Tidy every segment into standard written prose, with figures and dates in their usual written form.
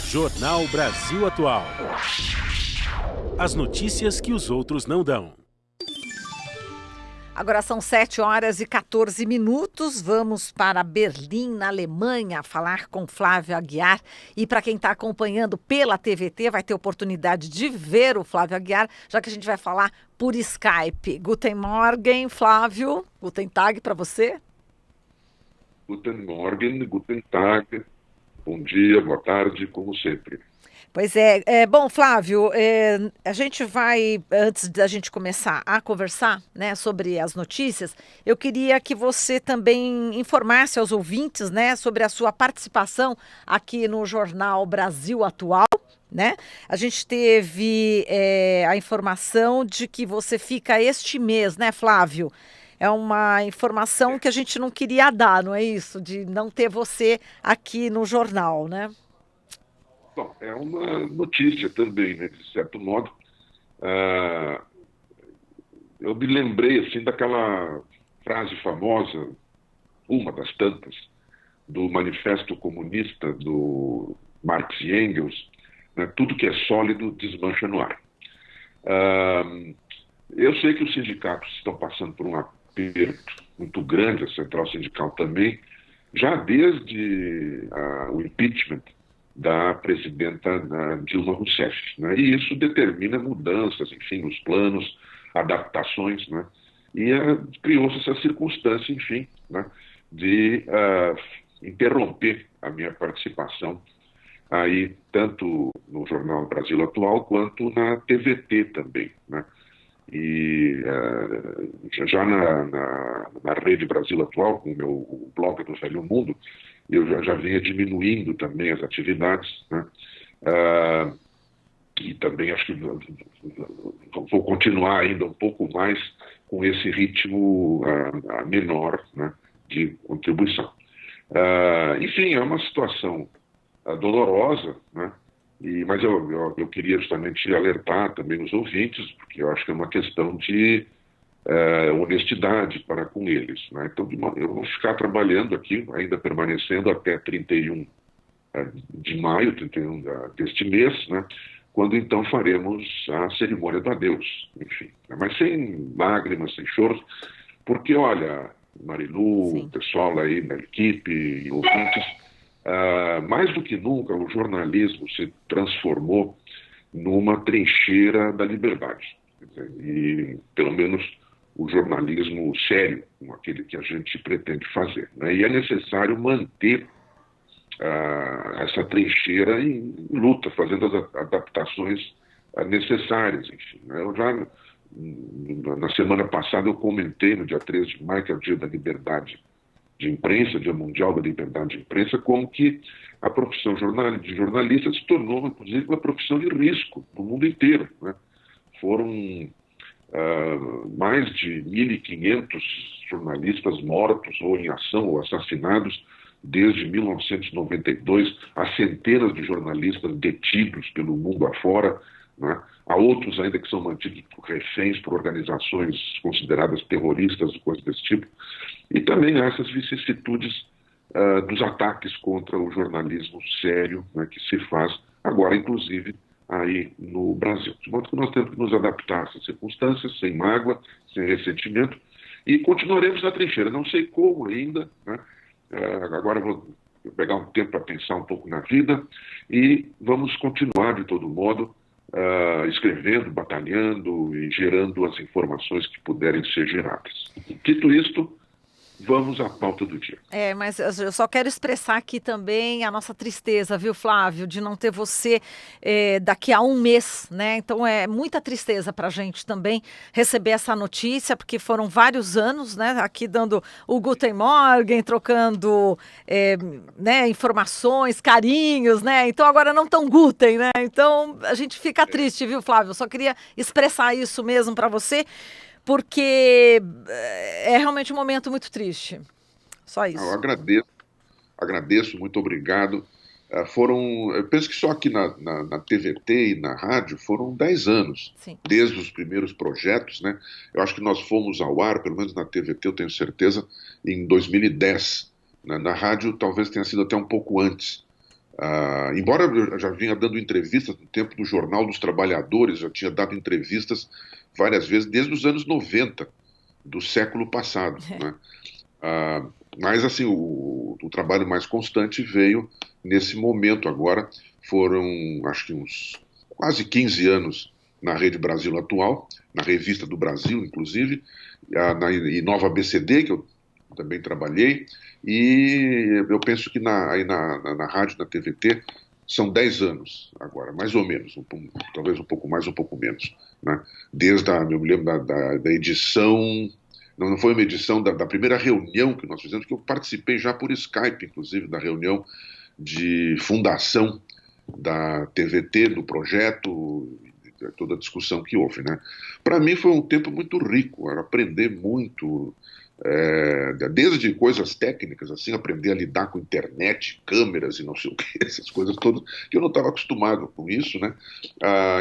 Jornal Brasil Atual. As notícias que os outros não dão. Agora são 7h14. Vamos para Berlim, na Alemanha, falar com Flávio Aguiar. E para quem está acompanhando pela TVT, vai ter oportunidade de ver o Flávio Aguiar, já que a gente vai falar por Skype. Guten Morgen, Flávio. Guten Tag para você. Guten Morgen, Guten Tag. Bom dia, boa tarde, como sempre. Pois é. Bom, Flávio, a gente vai, antes da gente começar a conversar, né, sobre as notícias, eu queria que você também informasse aos ouvintes, né, sobre a sua participação aqui no Jornal Brasil Atual, né? A gente teve a informação de que você fica este mês, né, Flávio? É uma informação que a gente não queria dar, não é isso? De não ter você aqui no jornal, né? Bom, é uma notícia também, né, de certo modo. Eu me lembrei assim, daquela frase famosa, uma das tantas, do Manifesto Comunista do Marx e Engels, né, tudo que é sólido desmancha no ar. Eu sei que os sindicatos estão passando por um aperto muito grande, a central sindical também, já desde o impeachment da presidenta Dilma Rousseff, né? E isso determina mudanças, enfim, nos planos, adaptações, né? E criou-se essa circunstância, enfim, né, de interromper a minha participação aí, tanto no Jornal Brasil Atual, quanto na TVT também, né? E já na Rede Brasil Atual, com o meu blog do Velho Mundo, eu já vinha diminuindo também as atividades, né? E também acho que vou continuar ainda um pouco mais com esse ritmo menor, né, de contribuição. Enfim, é uma situação dolorosa, né? Mas eu queria justamente alertar também os ouvintes, porque eu acho que é uma questão de honestidade para com eles, né? Então, eu vou ficar trabalhando aqui, ainda permanecendo até 31 de maio, 31 deste mês, né? Quando então faremos a cerimônia do adeus, enfim. Mas sem lágrimas, sem choros, porque, olha, Marilu, Sim, o pessoal aí da equipe e ouvintes, mais do que nunca o jornalismo se transformou numa trincheira da liberdade. E, pelo menos, o jornalismo sério, aquele que a gente pretende fazer, né? E é necessário manter essa trincheira em luta, fazendo as adaptações necessárias, enfim, né? Eu já, na semana passada, eu comentei, no dia 13 de maio, que é o Dia da Liberdade de Imprensa, Dia Mundial da Liberdade de Imprensa, como que a profissão de jornalista se tornou, inclusive, uma profissão de risco no mundo inteiro, né? Foram mais de 1.500 jornalistas mortos ou em ação ou assassinados desde 1992, há centenas de jornalistas detidos pelo mundo afora, né? Há outros ainda que são mantidos por reféns por organizações consideradas terroristas, coisas desse tipo. E também há essas vicissitudes dos ataques contra o jornalismo sério, né, que se faz agora, inclusive, aí no Brasil. De modo que nós temos que nos adaptar a essas circunstâncias, sem mágoa, sem ressentimento, e continuaremos na trincheira. Não sei como ainda, né? Agora vou pegar um tempo para pensar um pouco na vida e vamos continuar, de todo modo, escrevendo, batalhando e gerando as informações que puderem ser geradas. Dito isto, vamos à pauta do dia. Mas eu só quero expressar aqui também a nossa tristeza, viu, Flávio, de não ter você daqui a um mês, né? Então é muita tristeza para a gente também receber essa notícia, porque foram vários anos, né? Aqui dando o Guten Morgen, trocando né, informações, carinhos, né? Então agora não tão Guten, né? Então a gente fica triste, viu, Flávio? Eu só queria expressar isso mesmo para você, porque é realmente um momento muito triste. Só isso. Eu agradeço, muito obrigado. Eu penso que só aqui na TVT e na rádio foram 10 anos, Sim. Desde os primeiros projetos, né? Eu acho que nós fomos ao ar, pelo menos na TVT, eu tenho certeza, em 2010. Na rádio talvez tenha sido até um pouco antes. Embora eu já vinha dando entrevistas no tempo do Jornal dos Trabalhadores, já tinha dado entrevistas várias vezes desde os anos 90 do século passado, né? Mas assim, o trabalho mais constante veio nesse momento agora. Foram, acho que uns quase 15 anos na Rede Brasil Atual, na Revista do Brasil, inclusive, e Nova ABCD, que eu também trabalhei, e eu penso que na rádio, na TVT, são 10 anos agora, mais ou menos, talvez um pouco mais, um pouco menos, né? Eu me lembro da edição, não foi uma edição da primeira reunião que nós fizemos, que eu participei já por Skype, inclusive, da reunião de fundação da TVT, do projeto, toda a discussão que houve, né? Para mim foi um tempo muito rico, era aprender muito, desde coisas técnicas, assim, aprender a lidar com internet, câmeras e não sei o que, essas coisas todas, que eu não estava acostumado com isso, né?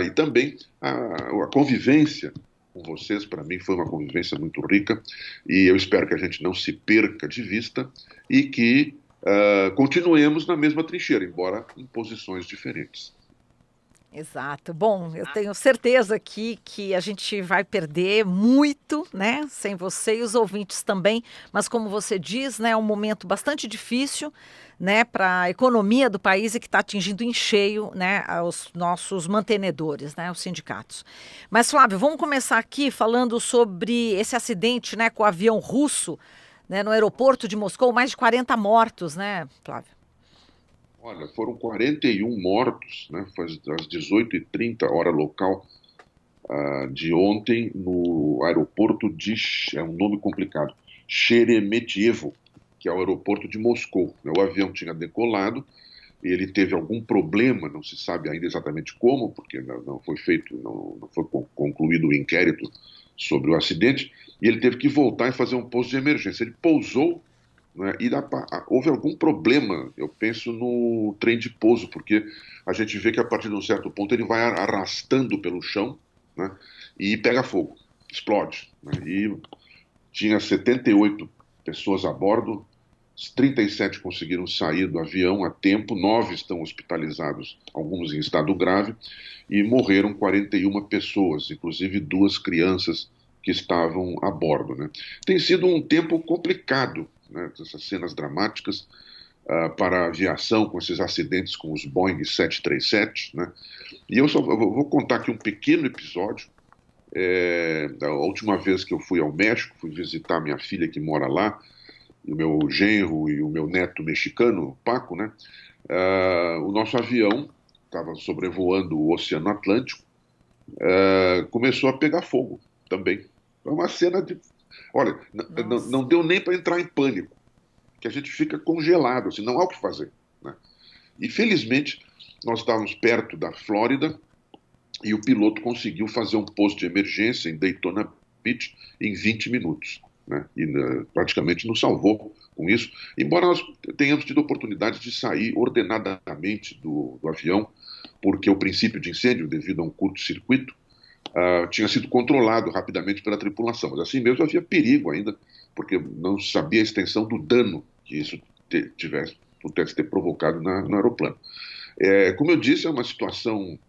E também a convivência com vocês, para mim, foi uma convivência muito rica, e eu espero que a gente não se perca de vista e que continuemos na mesma trincheira, embora em posições diferentes. Exato. Bom, eu tenho certeza aqui que a gente vai perder muito, né, sem você e os ouvintes também, mas como você diz, né, é um momento bastante difícil, né, para a economia do país e que está atingindo em cheio, né, os nossos mantenedores, né, os sindicatos. Mas, Flávio, vamos começar aqui falando sobre esse acidente, né, com o avião russo, né, no aeroporto de Moscou, mais de 40 mortos, né, Flávio? Olha, foram 41 mortos, né, às 18h30, hora local, de ontem, no aeroporto é um nome complicado, Sheremetyevo, que é o aeroporto de Moscou. O avião tinha decolado, e ele teve algum problema, não se sabe ainda exatamente como, porque não foi feito, não foi concluído o inquérito sobre o acidente, e ele teve que voltar e fazer um pouso de emergência. Ele pousou, né, e houve algum problema, eu penso, no trem de pouso, porque a gente vê que a partir de um certo ponto ele vai arrastando pelo chão, né, e pega fogo, explode, né, e tinha 78 pessoas a bordo, 37 conseguiram sair do avião a tempo, 9 estão hospitalizados, alguns em estado grave, e morreram 41 pessoas, inclusive 2 crianças que estavam a bordo, né. Tem sido um tempo complicado, né, essas cenas dramáticas para a aviação, com esses acidentes com os Boeing 737, né? E eu vou contar aqui um pequeno episódio. Da última vez que eu fui ao México, fui visitar minha filha que mora lá, e o meu genro e o meu neto mexicano, Paco, né? O nosso avião estava sobrevoando o Oceano Atlântico, começou a pegar fogo também. Foi uma cena de... Olha, não deu nem para entrar em pânico, que a gente fica congelado, assim, não há o que fazer, né? E felizmente nós estávamos perto da Flórida e o piloto conseguiu fazer um pouso de emergência em Daytona Beach em 20 minutos, né? E praticamente nos salvou com isso, embora nós tenhamos tido oportunidade de sair ordenadamente do avião, porque o princípio de incêndio, devido a um curto-circuito, tinha sido controlado rapidamente pela tripulação, mas assim mesmo havia perigo ainda, porque não sabia a extensão do dano que isso pudesse ter provocado no aeroplano. Como eu disse, é uma situação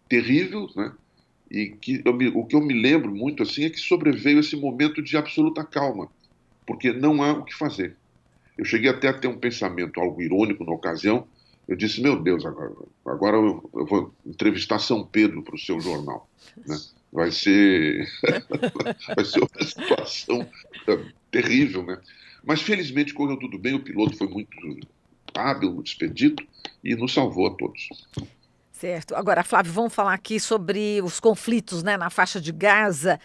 terrível, né? E o que eu me lembro muito assim é que sobreveio esse momento de absoluta calma, porque não há o que fazer. Eu cheguei até a ter um pensamento algo irônico na ocasião. Eu disse, meu Deus, agora eu vou entrevistar São Pedro para o seu jornal, né? Vai ser uma situação terrível, né? Mas felizmente correu tudo bem, o piloto foi muito hábil, muito expedito e nos salvou a todos. Certo. Agora, Flávio, vamos falar aqui sobre os conflitos, né, na faixa de Gaza.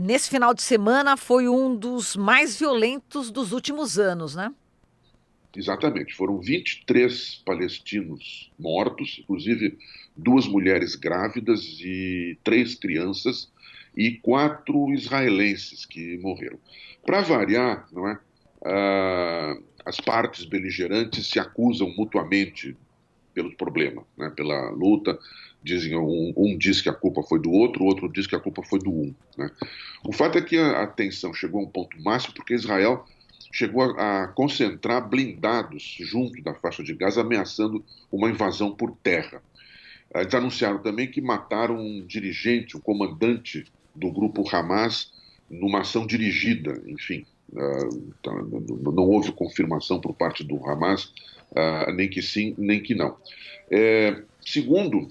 Nesse final de semana foi um dos mais violentos dos últimos anos, né? Exatamente, foram 23 palestinos mortos, inclusive 2 mulheres grávidas e 3 crianças, e 4 israelenses que morreram. Para variar, não é? As partes beligerantes se acusam mutuamente pelos problemas, né? Pela luta. Dizem, um diz que a culpa foi do outro, o outro diz que a culpa foi do um, né? O fato é que a tensão chegou a um ponto máximo porque Israel chegou a concentrar blindados junto da faixa de Gaza, ameaçando uma invasão por terra. Eles anunciaram também que mataram um dirigente, um comandante do grupo Hamas, numa ação dirigida, enfim. Não houve confirmação por parte do Hamas, nem que sim, nem que não. Segundo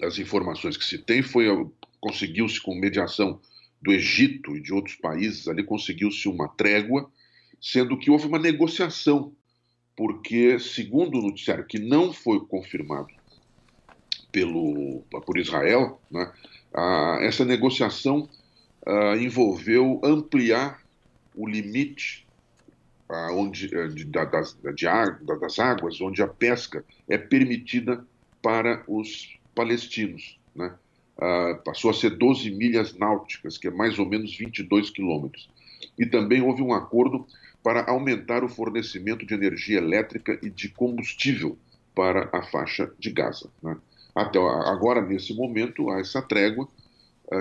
as informações que se tem, conseguiu-se, com mediação do Egito e de outros países, ali conseguiu-se uma trégua, sendo que houve uma negociação, porque, segundo o noticiário, que não foi confirmado por Israel, né, essa negociação envolveu ampliar o limite das águas onde a pesca é permitida para os palestinos, né? Passou a ser 12 milhas náuticas, que é mais ou menos 22 quilômetros. E também houve um acordo para aumentar o fornecimento de energia elétrica e de combustível para a faixa de Gaza, né? Até agora, nesse momento, há essa trégua.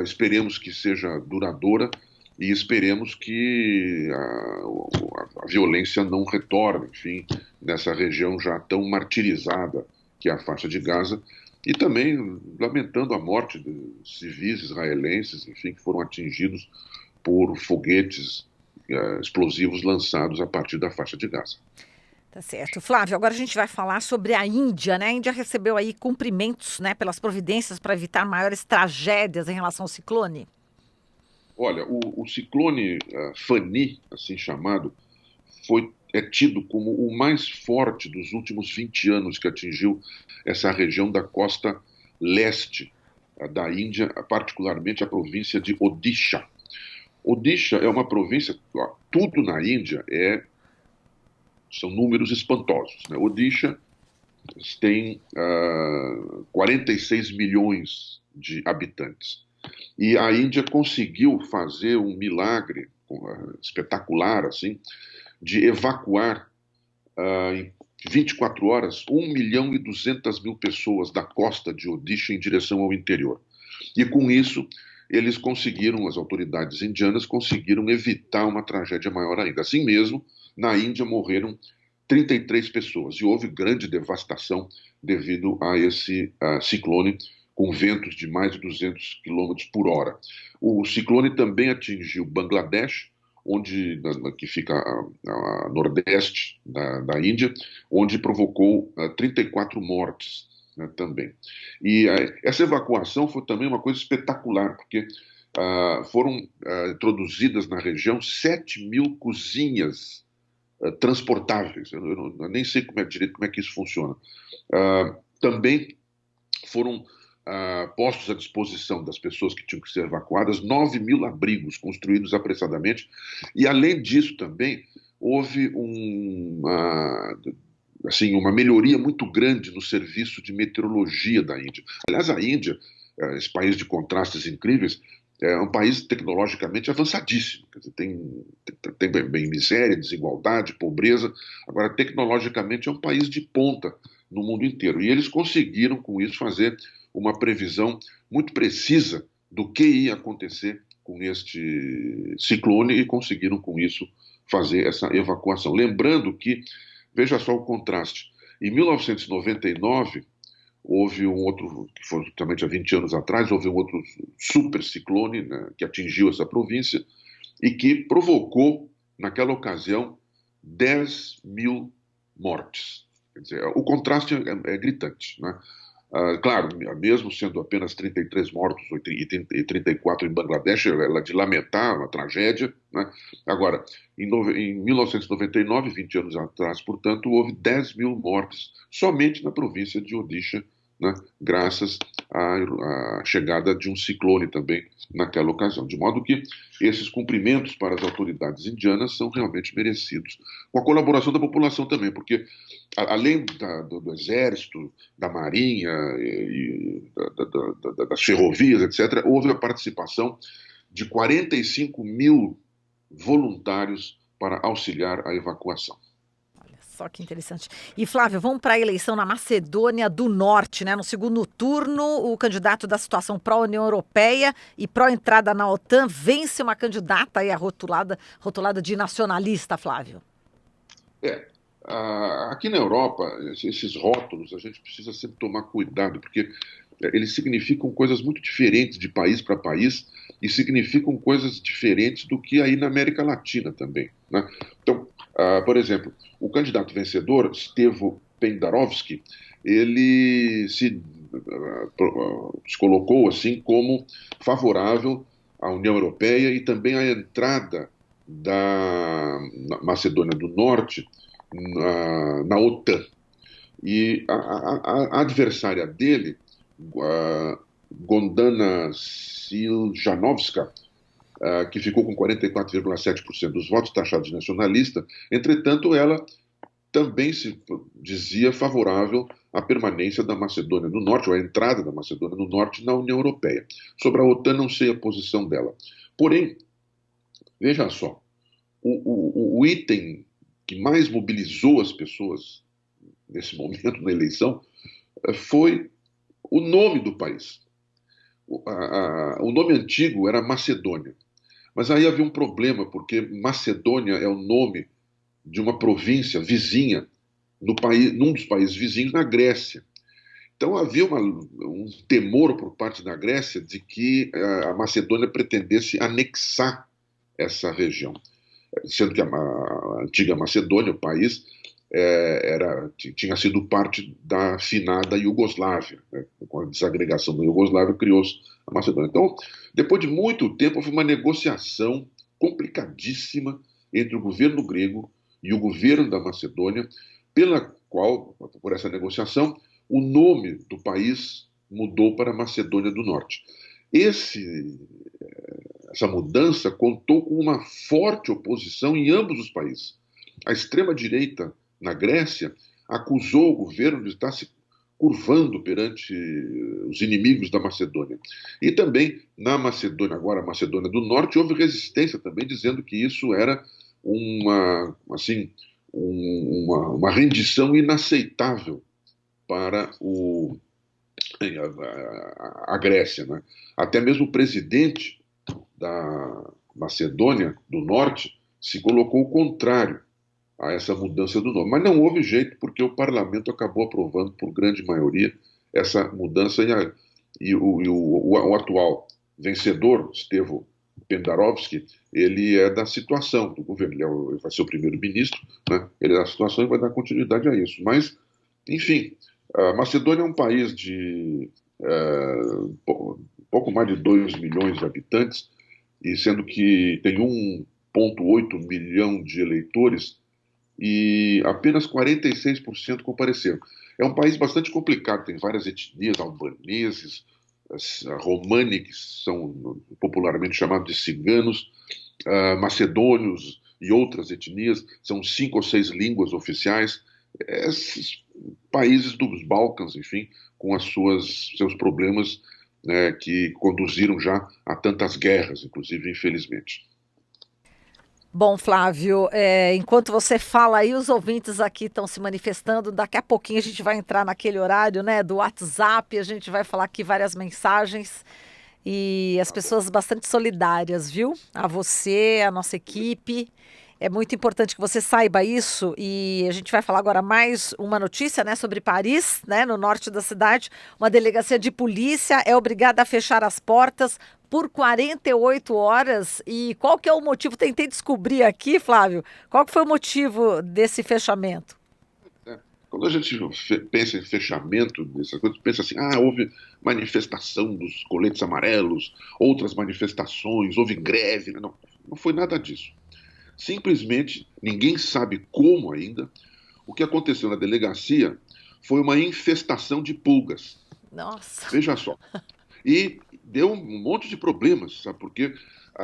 Esperemos que seja duradoura e esperemos que a violência não retorne, enfim, nessa região já tão martirizada que é a faixa de Gaza, e também lamentando a morte de civis israelenses, enfim, que foram atingidos por foguetes explosivos lançados a partir da faixa de Gaza. Tá certo. Flávio, agora a gente vai falar sobre a Índia, né? A Índia recebeu aí cumprimentos, né, pelas providências para evitar maiores tragédias em relação ao ciclone. Olha, o ciclone Fani, assim chamado, é tido como o mais forte dos últimos 20 anos, que atingiu essa região da costa leste da Índia, particularmente a província de Odisha. Odisha é uma província, tudo na Índia são números espantosos, né? Odisha tem 46 milhões de habitantes. E a Índia conseguiu fazer um milagre espetacular, assim, de evacuar em 24 horas 1.200.000 pessoas da costa de Odisha em direção ao interior. E com isso, as autoridades indianas conseguiram evitar uma tragédia maior ainda. Assim mesmo, na Índia morreram 33 pessoas e houve grande devastação devido a esse ciclone com ventos de mais de 200 km por hora. O ciclone também atingiu Bangladesh, que fica a nordeste da Índia, onde provocou 34 mortes, né, também. E essa evacuação foi também uma coisa espetacular, porque foram introduzidas na região 7.000 cozinhas transportáveis. Eu nem sei direito como é que isso funciona. Também foram postos à disposição das pessoas que tinham que ser evacuadas 9.000 abrigos construídos apressadamente, e além disso também houve uma melhoria muito grande no serviço de meteorologia da Índia. Aliás, a Índia, esse país de contrastes incríveis, é um país tecnologicamente avançadíssimo. Quer dizer, tem bem miséria, desigualdade, pobreza. Agora, tecnologicamente, é um país de ponta no mundo inteiro. E eles conseguiram, com isso, fazer uma previsão muito precisa do que ia acontecer com este ciclone e conseguiram, com isso, fazer essa evacuação. Lembrando que, veja só o contraste, em 1999, houve um outro, que foi justamente há 20 anos atrás, houve um outro super ciclone, né, que atingiu essa província e que provocou, naquela ocasião, 10.000 mortes. Quer dizer, o contraste é gritante, né? Claro, mesmo sendo apenas 33 mortos e 34 em Bangladesh, ela é de lamentar, uma tragédia, né? Agora, em 1999, 20 anos atrás, portanto, houve 10.000 mortes somente na província de Odisha, né? Graças à chegada de um ciclone também naquela ocasião. De modo que esses cumprimentos para as autoridades indianas são realmente merecidos, com a colaboração da população também, porque além do exército, da marinha, das ferrovias, etc., houve a participação de 45.000 voluntários para auxiliar a evacuação. só que interessante. E Flávio, vamos para a eleição na Macedônia do Norte, né? No segundo turno, o candidato da situação pró-União Europeia e pró-entrada na OTAN vence uma candidata aí rotulada de nacionalista, Flávio. Aqui na Europa, esses rótulos a gente precisa sempre tomar cuidado, porque eles significam coisas muito diferentes de país para país e significam coisas diferentes do que aí na América Latina também, né? Então, por exemplo, o candidato vencedor, Stevo Pendarovski, ele se colocou assim como favorável à União Europeia e também à entrada da Macedônia do Norte na OTAN. E a adversária dele, Gondana Siljanovska, que ficou com 44,7% dos votos, taxada de nacionalista, entretanto, ela também se dizia favorável à permanência da Macedônia do Norte, ou à entrada da Macedônia do Norte na União Europeia. Sobre a OTAN, não sei a posição dela. Porém, veja só, o item que mais mobilizou as pessoas nesse momento na eleição foi o nome do país. O nome antigo era Macedônia, mas aí havia um problema, porque Macedônia é o nome de uma província vizinha num dos países vizinhos, na Grécia. Então havia um temor por parte da Grécia de que a Macedônia pretendesse anexar essa região, sendo que a antiga Macedônia, o país, tinha sido parte da finada Iugoslávia, né? Com a desagregação da Iugoslávia criou-se a Macedônia. Então, depois de muito tempo, houve uma negociação complicadíssima entre o governo grego e o governo da Macedônia, pela qual, por essa negociação, o nome do país mudou para Macedônia do Norte. Essa mudança contou com uma forte oposição em ambos os países. A extrema-direita na Grécia acusou o governo de estar se curvando perante os inimigos da Macedônia. E também na Macedônia, agora a Macedônia do Norte, houve resistência também, dizendo que isso era uma rendição inaceitável para a Grécia, né? Até mesmo o presidente da Macedônia do Norte se colocou contrário a essa mudança do nome. Mas não houve jeito, porque o parlamento acabou aprovando por grande maioria essa mudança e o atual vencedor, Stevo Pendarovski, ele é da situação do governo, ele vai ser o primeiro-ministro, né? Ele é da situação e vai dar continuidade a isso. Mas, enfim, a Macedônia é um país de pouco mais de 2 milhões de habitantes, e sendo que tem 1,8 milhão de eleitores, e apenas 46% compareceram. É um país bastante complicado, tem várias etnias, albaneses, romani, que são popularmente chamados de ciganos, macedônios e outras etnias, são 5 ou 6 línguas oficiais. Esses países dos Balcãs, enfim, com seus problemas, né, que conduziram já a tantas guerras, inclusive, infelizmente. Bom, Flávio, enquanto você fala aí, os ouvintes aqui estão se manifestando. Daqui a pouquinho a gente vai entrar naquele horário, né, do WhatsApp, a gente vai falar aqui várias mensagens e as pessoas bastante solidárias, viu? A você, a nossa equipe. É muito importante que você saiba isso e a gente vai falar agora mais uma notícia, né, sobre Paris, né, no norte da cidade. Uma delegacia de polícia é obrigada a fechar as portas por 48 horas. E qual que é o motivo? Tentei descobrir aqui, Flávio, qual que foi o motivo desse fechamento? Quando a gente pensa em fechamento dessas coisas, pensa assim, houve manifestação dos coletes amarelos, outras manifestações, houve greve. Não foi nada disso. Simplesmente, ninguém sabe como ainda, o que aconteceu na delegacia foi uma infestação de pulgas. Nossa! Veja só. E deu um monte de problemas, sabe? Porque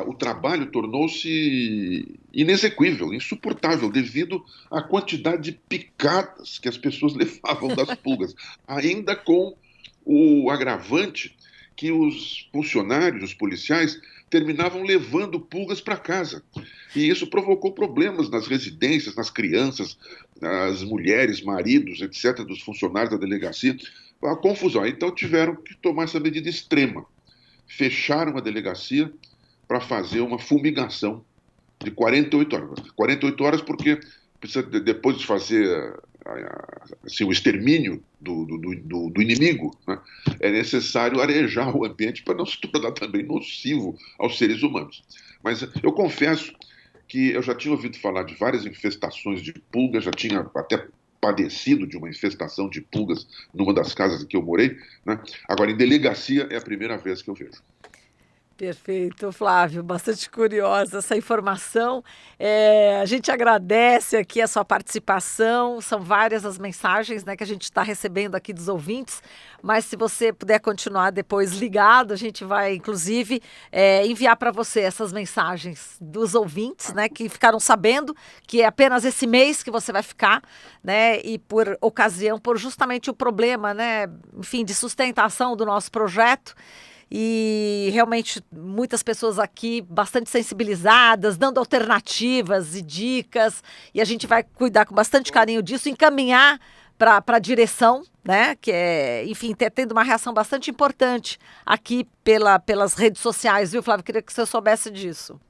o trabalho tornou-se inexequível, insuportável, devido à quantidade de picadas que as pessoas levavam das pulgas. Ainda com o agravante que os funcionários, os policiais, terminavam levando pulgas para casa. E isso provocou problemas nas residências, nas crianças, nas mulheres, maridos, etc., dos funcionários da delegacia. A confusão. Então tiveram que tomar essa medida extrema. Fecharam a delegacia para fazer uma fumigação de 48 horas. 48 horas porque precisa, depois de fazer assim, o extermínio do inimigo, né, é necessário arejar o ambiente para não se tornar também nocivo aos seres humanos. Mas eu confesso que eu já tinha ouvido falar de várias infestações de pulgas, já tinha até padecido de uma infestação de pulgas numa das casas em que eu morei, né? Agora, em delegacia, é a primeira vez que eu vejo. Perfeito, Flávio, bastante curiosa essa informação. A gente agradece aqui a sua participação, são várias as mensagens, né, que a gente está recebendo aqui dos ouvintes, mas se você puder continuar depois ligado, a gente vai, inclusive, enviar para você essas mensagens dos ouvintes, né, que ficaram sabendo que é apenas esse mês que você vai ficar, né, e por ocasião, por justamente o problema, né, enfim, de sustentação do nosso projeto. E realmente muitas pessoas aqui bastante sensibilizadas, dando alternativas e dicas, e a gente vai cuidar com bastante carinho disso, encaminhar para a direção, né? Que é, enfim, tendo uma reação bastante importante aqui pelas redes sociais, viu, Flávio? Queria que você soubesse disso.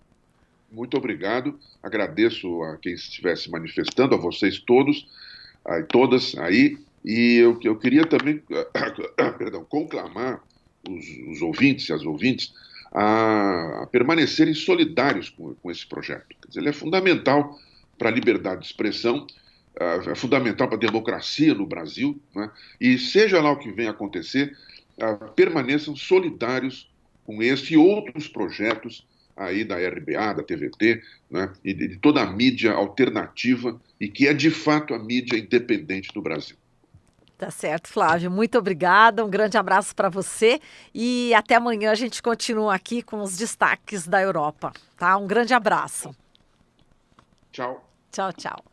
Muito obrigado, agradeço a quem estivesse manifestando, a vocês todos, a todas aí, e eu queria também conclamar os ouvintes e as ouvintes a permanecerem solidários com esse projeto. Quer dizer, ele é fundamental para a liberdade de expressão, é fundamental para a democracia no Brasil, né? E seja lá o que venha acontecer, permaneçam solidários com este e outros projetos aí da RBA, da TVT, né? E de toda a mídia alternativa e que é de fato a mídia independente do Brasil. Tá certo, Flávio. Muito obrigada. Um grande abraço para você e até amanhã a gente continua aqui com os destaques da Europa, tá? Um grande abraço. Tchau. Tchau, tchau.